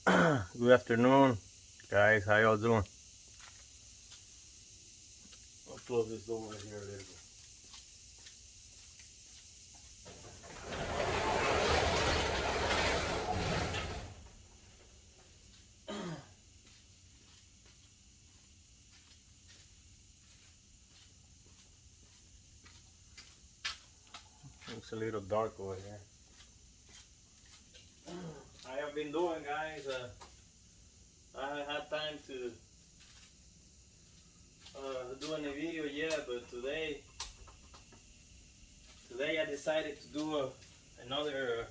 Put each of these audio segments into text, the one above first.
Good afternoon, guys. How y'all doing? I'll close this door right here a little bit. It's a little dark over here. I have been doing, guys. I haven't had time to do any video yet, but today I decided to do another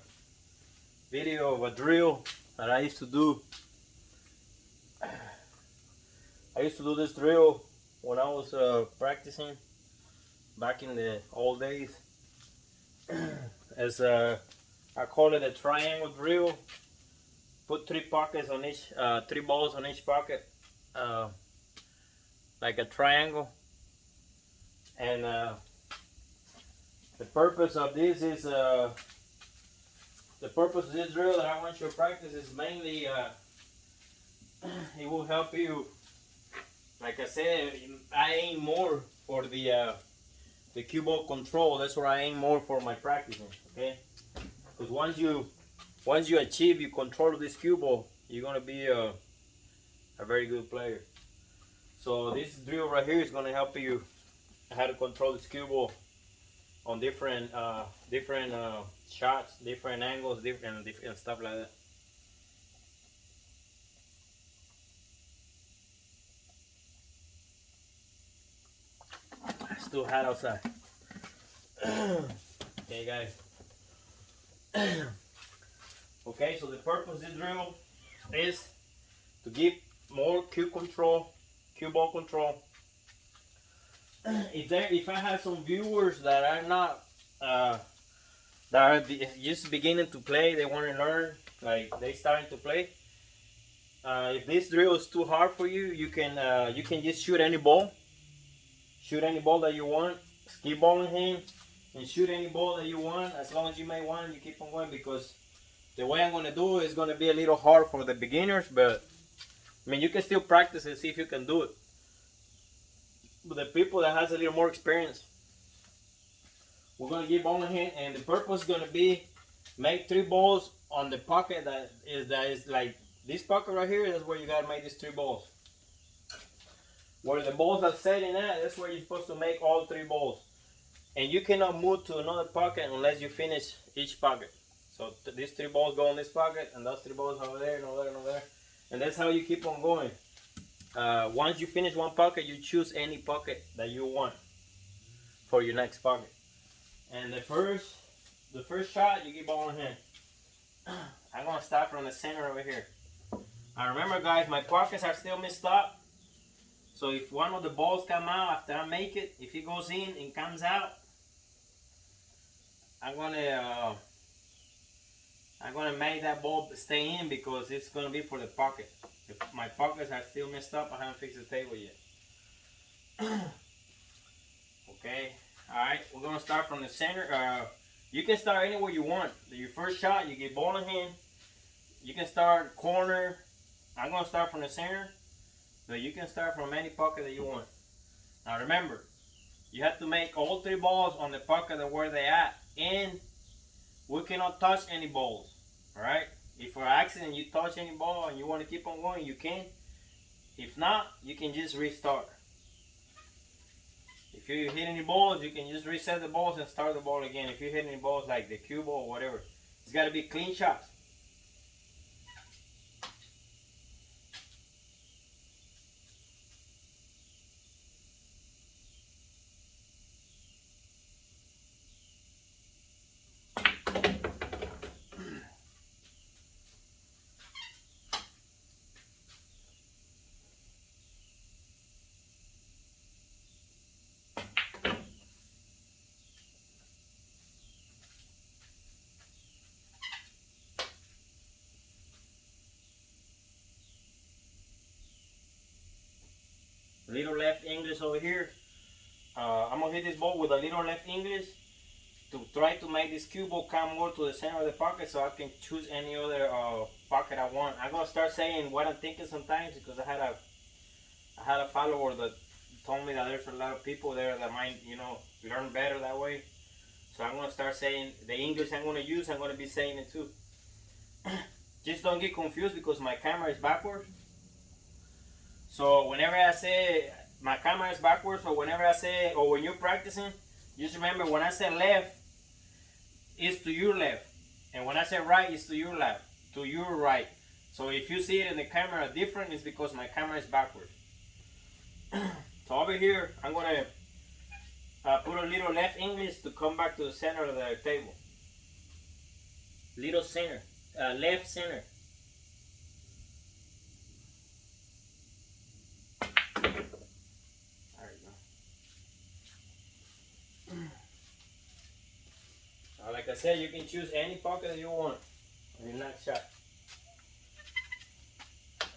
video of a drill that I used to do. I used to do this drill when I was practicing back in the old days. As I call it a triangle drill. Put three pockets on each, three balls on each pocket, uh, like a triangle. And the purpose of this is the purpose of this drill that I want you to practice is mainly it will help you. Like I said, I aim more for the cue ball control. That's where I aim more for my practicing. Okay, because once you achieve you control this cue ball, you're gonna be a very good player. So this drill right here is gonna help you how to control this cue ball on different shots, different angles, different stuff like that. It's still hot outside. Okay, guys. Okay, so the purpose of this drill is to give more cue ball control. If I have some viewers that are not that are just beginning to play, they want to learn, like they starting to play. If this drill is too hard for you, you can just shoot any ball that you want, skip ball in hand, and shoot any ball that you want. As long as you make one, you keep on going, because the way I'm gonna do it is gonna be a little hard for the beginners, but I mean you can still practice and see if you can do it. But the people that has a little more experience, we're gonna give ball in hand, and the purpose is gonna be make three balls on the pocket that is like this pocket right here. That's where you gotta make these three balls. Where the balls are setting at, that's where you're supposed to make all three balls. And you cannot move to another pocket unless you finish each pocket. So these three balls go in this pocket, and those three balls over there, and over there, and over there. And that's how you keep on going. Once you finish one pocket, you choose any pocket that you want for your next pocket. And the first shot, you get ball in hand. I'm gonna start from the center over here. Now remember, guys, my pockets are still messed up. So if one of the balls come out after I make it, if it goes in and comes out, I'm gonna make that ball stay in, because it's gonna be for the pocket. If my pockets are still messed up, I haven't fixed the table yet. Okay, all right, we're gonna start from the center. You can start anywhere you want. Your first shot, you get ball in hand. You can start corner. I'm gonna start from the center, but you can start from any pocket that you want. Now remember, you have to make all three balls on the pocket of where they at, and we cannot touch any balls. All right. If for accident you touch any ball and you want to keep on going, you can. If not, you can just restart. If you hit any balls, you can just reset the balls and start the ball again. If you hit any balls like the cue ball or whatever, it's got to be clean shots. Little left English over here. I'm gonna hit this ball with a little left English, to try to make this cue ball come more to the center of the pocket so I can choose any other pocket I want. I'm gonna start saying what I'm thinking sometimes because I had a follower that told me that there's a lot of people there that might, learn better that way. So I'm gonna start saying the English I'm gonna use. I'm gonna be saying it too. Just don't get confused because my camera is backwards. So whenever I say my camera is backwards, or whenever I say, or when you're practicing, just remember when I say left, it's to your left, and when I say right, it's to your left, to your right. So if you see it in the camera different, it's because my camera is backwards. So over here, I'm gonna put a little left English to come back to the center of the table. Little center, left center. There you go. Like I said, you can choose any pocket that you want on your next shot.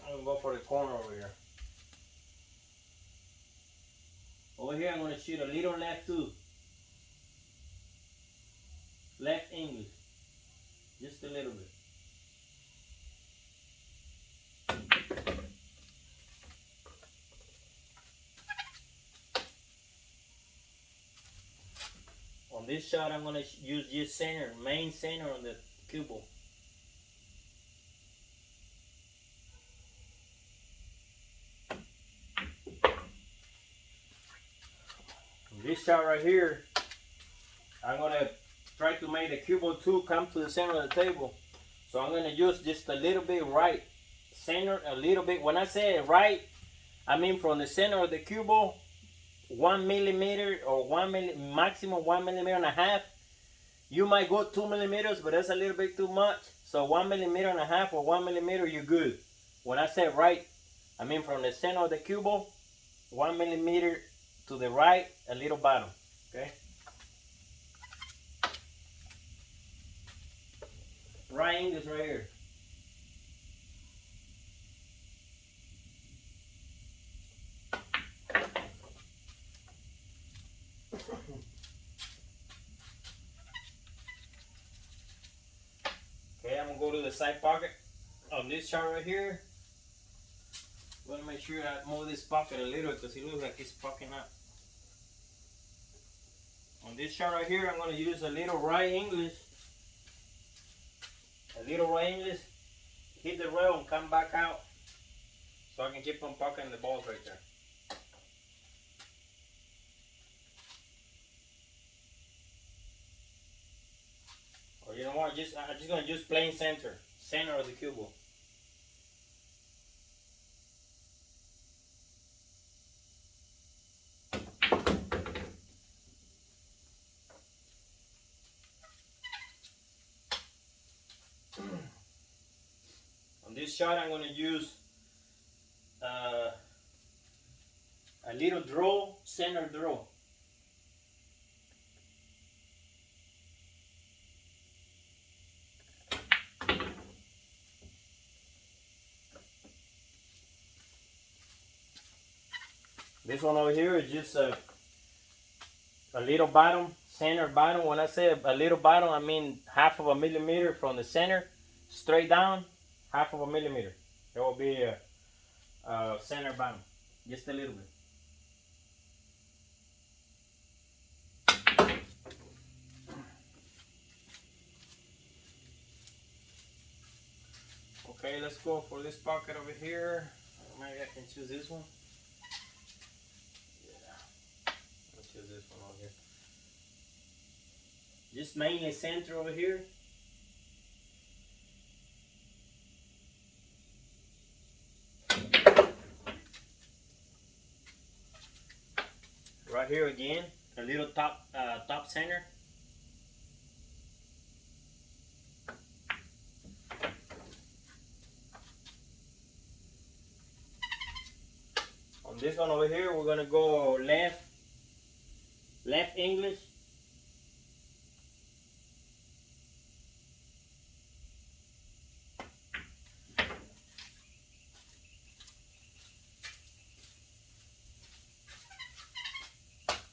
I'm gonna go for the corner over here. Over here, I'm gonna shoot a little left too. Left English. Just a little bit. On this shot, I'm gonna use just center, main center on the cue ball. This shot right here, I'm gonna try to make the cue ball too come to the center of the table. So I'm gonna use just a little bit right center, a little bit. When I say right, I mean from the center of the cue ball, 1 millimeter or maximum 1.5 millimeters. You might go 2 millimeters, but that's a little bit too much. So 1.5 millimeters or 1 millimeter, you're good. When I say right, I mean from the center of the cue ball, 1 millimeter to the right, a little bottom. Okay. Right English right here. Okay, I'm gonna go to the side pocket on this shot right here. I'm gonna make sure I move this pocket a little because it looks like it's poking up. On this shot right here, I'm gonna use a little right English. A little right English. Hit the rail and come back out so I can keep on pocketing the balls right there. Or you know what? I'm just gonna use plain center of the cue ball. On this shot, I'm gonna use a little draw, center draw. This one over here is just a little bottom, center bottom. When I say a little bottom, I mean 1/2 millimeter from the center straight down, 1/2 millimeter. It will be a center bottom, just a little bit. Okay, let's go for this pocket over here. Maybe I can choose this one. Choose this one over here. Just mainly center over here. Right here again, a little top center. On this one over here, we're gonna go left English.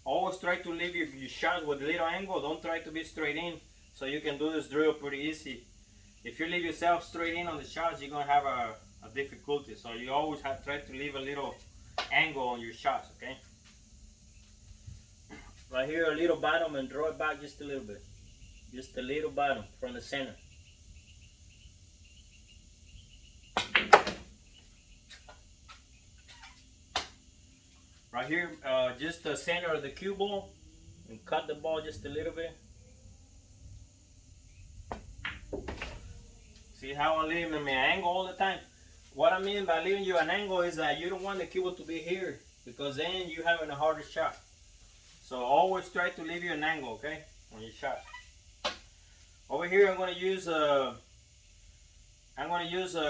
Over always try to leave your shots with a little angle. Don't try to be straight in, so you can do this drill pretty easy. If you leave yourself straight in on the shots, you're gonna have a difficulty. So you always have try to leave a little angle on your shots, okay? Right here, a little bottom, and draw it back just a little bit. Just a little bottom from the center. Right here, just the center of the cue ball, and cut the ball just a little bit. See how I'm leaving them an angle all the time? What I mean by leaving you an angle is that you don't want the cue ball to be here, because then you're having a harder shot. So always try to leave you an angle, okay, on your shot. Over here, I'm going to use a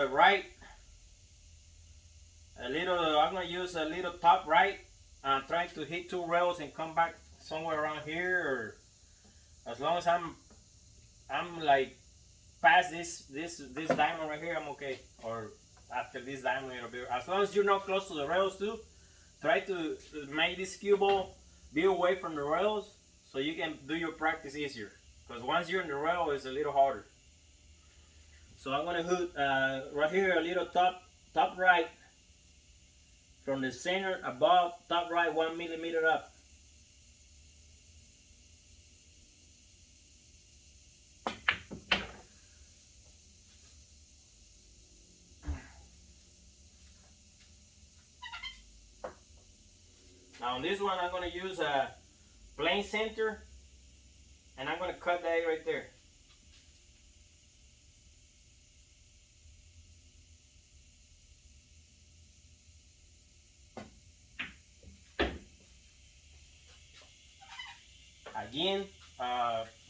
right, I'm going to use a little top right. I'm trying to hit 2 rails and come back somewhere around here, or as long as I'm like past this diamond right here, I'm okay. Or after this diamond, as long as you're not close to the rails too, try to make this cue ball be away from the rails so you can do your practice easier. Because once you're in the rail, it's a little harder. So I'm gonna hit right here a little top right. From the center above, top right 1 millimeter up. Now on this one, I'm going to use a plain center, and I'm going to cut that right there. Again,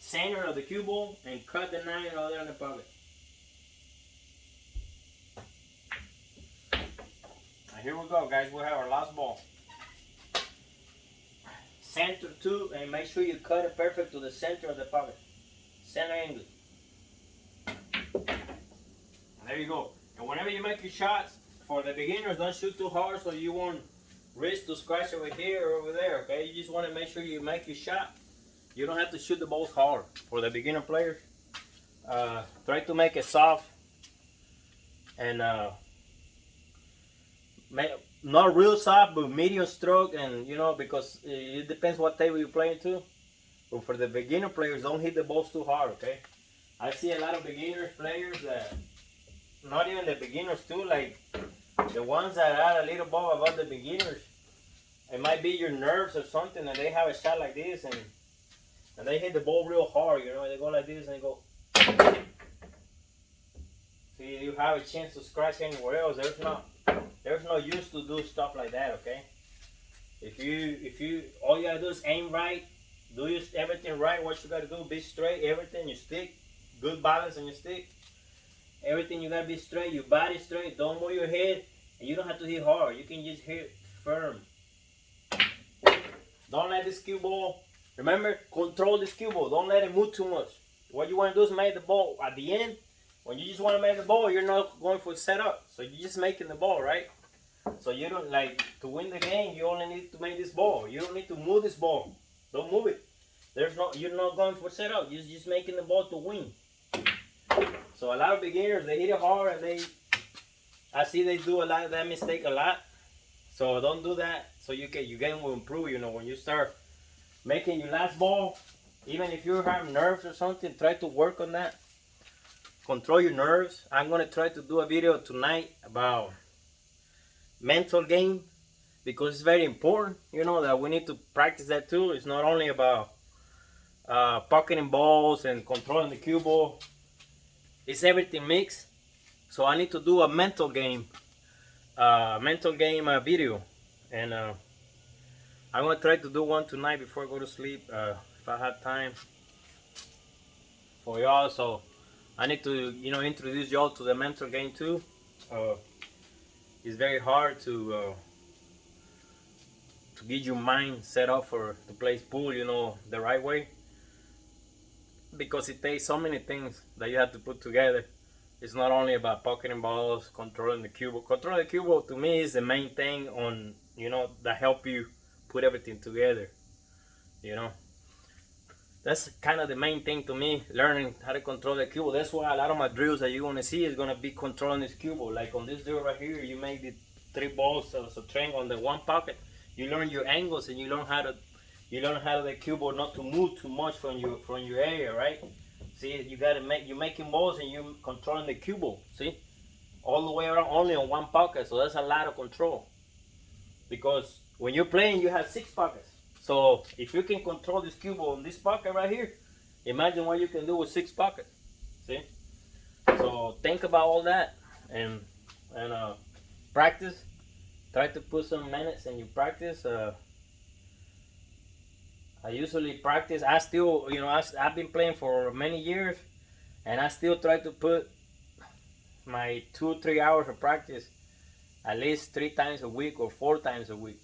center of the cue ball, and cut the 9 right there in the pocket. Now here we go, guys. We have our last ball. Center too, and make sure you cut it perfect to the center of the pocket. Center angle. And there you go. And whenever you make your shots, for the beginners, don't shoot too hard so you won't risk to scratch over here or over there, okay? You just want to make sure you make your shot. You don't have to shoot the balls hard. For the beginner players, try to make it soft and not real soft, but medium stroke, and you know, because it depends what table you're playing to. But for the beginner players, don't hit the balls too hard, okay? I see a lot of beginner players that, not even the beginners too, like the ones that are a little ball above the beginners. It might be your nerves or something, and they have a shot like this, and they hit the ball real hard, you know, they go like this and they go. See, you have a chance to scratch anywhere else. There's no use to do stuff like that, okay? If you all you gotta do is aim right, do everything right. What you gotta do, be straight, everything, your stick, good balance on your stick. Everything you gotta be straight, your body straight. Don't move your head, and you don't have to hit hard. You can just hit firm. Don't let this cue ball. Remember, control this cue ball. Don't let it move too much. What you want to do is make the ball at the end. When you just want to make the ball, you're not going for setup. So you're just making the ball, right? So you don't, like, to win the game, you only need to make this ball. You don't need to move this ball. Don't move it. You're not going for setup. You're just making the ball to win. So a lot of beginners, they hit it hard, and I see they do a lot of that mistake a lot. So don't do that. So you can improve. You know, when you start making your last ball, even if you have nerves or something, try to work on that. Control your nerves. I'm going to try to do a video tonight about mental game, because it's very important, you know, that we need to practice that too. It's not only about pocketing balls and controlling the cue ball. It's everything mixed. So I need to do a mental game video, and I'm going to try to do one tonight before I go to sleep, if I have time for y'all. So I need to, you know, introduce y'all to the mental game too. It's very hard to get your mind set up to play pool, you know, the right way, because it takes so many things that you have to put together. It's not only about pocketing balls, controlling the cue ball. Controlling the cue ball to me is the main thing on, you know, that help you put everything together. You know, that's kind of the main thing to me, learning how to control the cueball. That's why a lot of my drills that you're gonna see is gonna be controlling this cueball. Like on this drill right here, you make the 3 balls as a triangle on the one pocket. You learn your angles and you learn how the cueball not to move too much from your area, right? See, you gotta you're making balls and you're controlling the cueball. See, all the way around only on one pocket. So that's a lot of control because when you're playing, you have 6 pockets. So if you can control this cueball in this pocket right here, imagine what you can do with 6 pockets. See? So think about all that and and practice. Try to put some minutes and you practice. I usually practice. I still, I've been playing for many years, and I still try to put my 2 3 hours of practice at least 3 times a week or 4 times a week.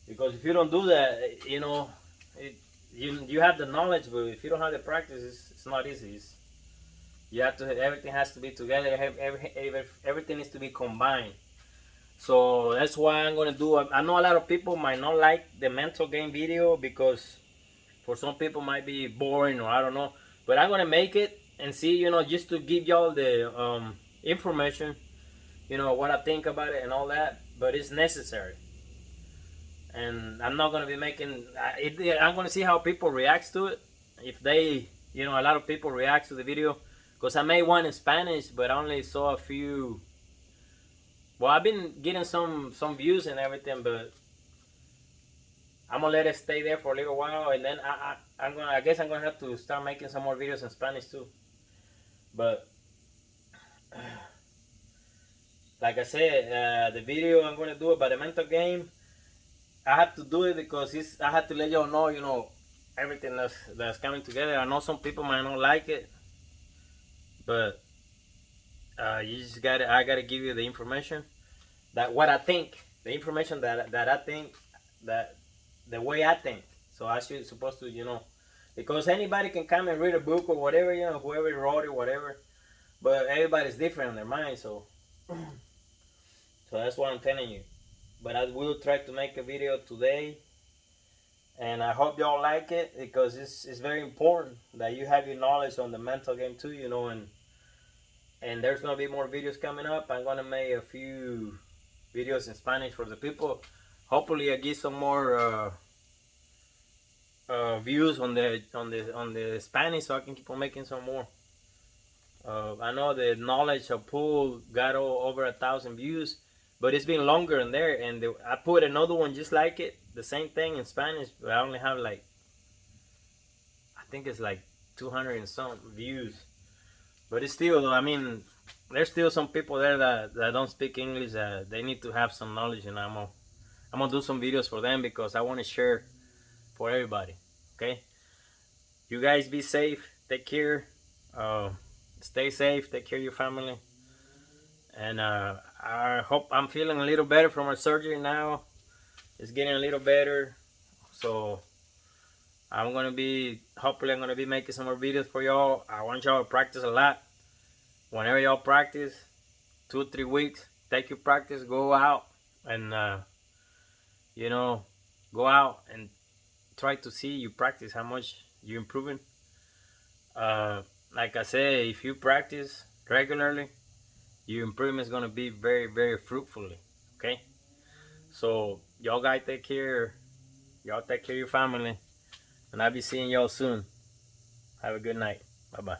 Because if you don't do that, it, you have the knowledge, but if you don't have the practice, it's not easy. You have to. Everything has to be together. Everything needs to be combined. So that's why I'm gonna do. I know a lot of people might not like the mental game video because for some people might be boring or I don't know. But I'm gonna make it and see, just to give y'all the information, what I think about it and all that. But it's necessary, and I'm not gonna be making. I'm gonna see how people react to it. If they, a lot of people react to the video, because I made one in Spanish, but I only saw a few. Well, I've been getting some views and everything, but I'm gonna let it stay there for a little while, and then I guess I'm gonna have to start making some more videos in Spanish too. But like I said, the video I'm gonna do about the mental game, I have to do it because I have to let y'all know, everything that's coming together. I know some people might not like it, but you just I gotta give you the information that what I think, the information that I think, that the way I think. So I should supposed to, because anybody can come and read a book or whatever, whoever wrote it, whatever. But everybody's different in their mind, so that's what I'm telling you. But I will try to make a video today, and I hope y'all like it because it's very important that you have your knowledge on the mental game too, and there's gonna be more videos coming up. I'm gonna make a few videos in Spanish for the people. Hopefully, I get some more views on the Spanish, so I can keep on making some more. I know the knowledge of pool got over 1,000 views, but it's been longer in there, and I put another one just like it, the same thing in Spanish, but I only have I think it's like 200 and some views. But it's still, I mean, there's still some people there that don't speak English. They need to have some knowledge, and I'm gonna do some videos for them because I want to share for everybody. Okay, you guys be safe, take care, stay safe, take care of your family, and I hope I'm feeling a little better from my surgery now. It's getting a little better, so hopefully I'm gonna be making some more videos for y'all. I want y'all to practice a lot. Whenever y'all practice, 2 3 weeks, take your practice, go out and go out and try to see you practice how much you improving. Like I said, if you practice regularly, your improvement is gonna be very, very fruitfully. Okay, so y'all guys take care. Y'all take care of your family, and I'll be seeing y'all soon. Have a good night. Bye bye.